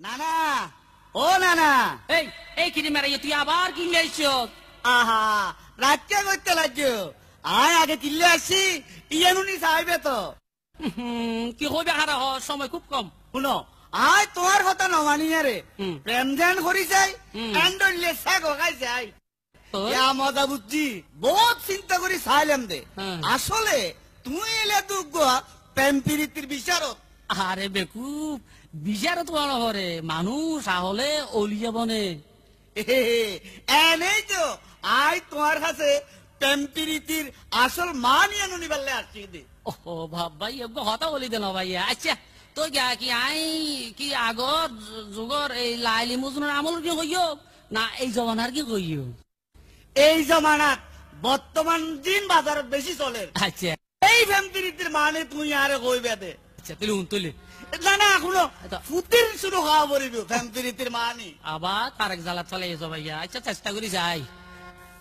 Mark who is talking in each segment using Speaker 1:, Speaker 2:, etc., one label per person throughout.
Speaker 1: নানা ও নানা
Speaker 2: এই এই কিনে মেরাই তুই আবার কিনলে আইছো
Speaker 1: আহা রাজ্যা করতে লাগছো আয় আগে কিনলে আসছি ইয়ানুনি চাইবে তো
Speaker 2: কি হইবে হারা সময় খুব কম
Speaker 1: শুনো আয় তোমার কথা নমানিয়া রে প্রেম ধ্যান করি চাই এন্ডলে শাক খাই চাই ইয়া মজা বুঝছি বহুত চিন্তা করি চাইলাম দে আসলে তুই এলে দুঃখ প্রেম প্রীতির বিচারত
Speaker 2: আরে বেকুব বিচার তো হরে মানুষ আহলে অলি যাবনে
Speaker 1: এনেই তো আয় তোমার কাছে প্রেম প্রীতির আসল মান ইয়ানুনি বললে আসছি দে
Speaker 2: ও ভাই হতা বলি দেন ভাইয়া আচ্ছা তো কি আই কি আগর যুগর এই লাইলি মজনুর আমল কি কইও না এই জমানার কি কইও
Speaker 1: এই জমানাত বর্তমান দিন বাজারত বেশি চলে
Speaker 2: আচ্ছা
Speaker 1: এই প্রেম প্রীতির মানে তুই আরে কইবে দে
Speaker 2: আচ্ছা তুলে
Speaker 1: না না এখনো ফুটির শুরু হওয়া পড়িব প্রেম প্রীতির মানে
Speaker 2: আবার তারেক জ্বালা চলে এসো ভাইয়া আচ্ছা চেষ্টা করি যাই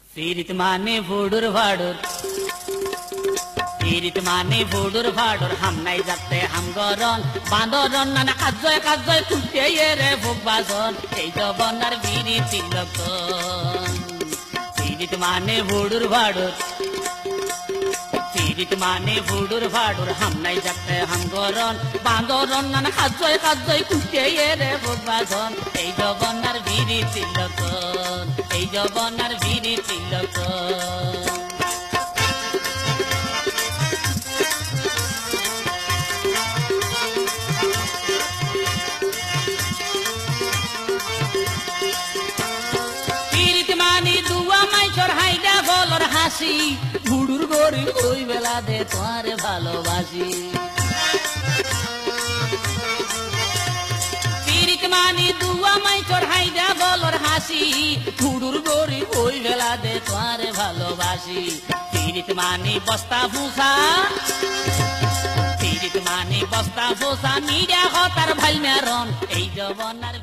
Speaker 2: প্রীত মানে ভুডুর ভাডুর প্রীত মানে ভুডুর ভাডুর হাম নাই যাতে হাম গরন বাঁদরন না কাজয় কাজয় কুটে রে ভোগ বাজন এই জবনার বিরিতি লক্ষণ প্রীত মানে ভুডুর ভাডুর প্রীত মানে ভুডুর ভাডুর হাম নাই যাতে হাম গরন বাঁদরন না কাজয় কাজয় কুটে রে ভোগ বাজন এই জবনার বিরিতি লক্ষণ এই জবনার বিরিতি লক্ষণ হাসি গুড়ুর গরি ওই বেলা দে তোমারে ভালোবাসি পিরিত মানি দুয়া মাই চড়াই দে বলর হাসি গুড়ুর গরি ওই বেলা দে তোমারে ভালোবাসি পিরিত মানি বস্তা ভুসা পিরিত মানি বস্তা ভুসা মিডিয়া হতার ভাই মেরন এই জবনার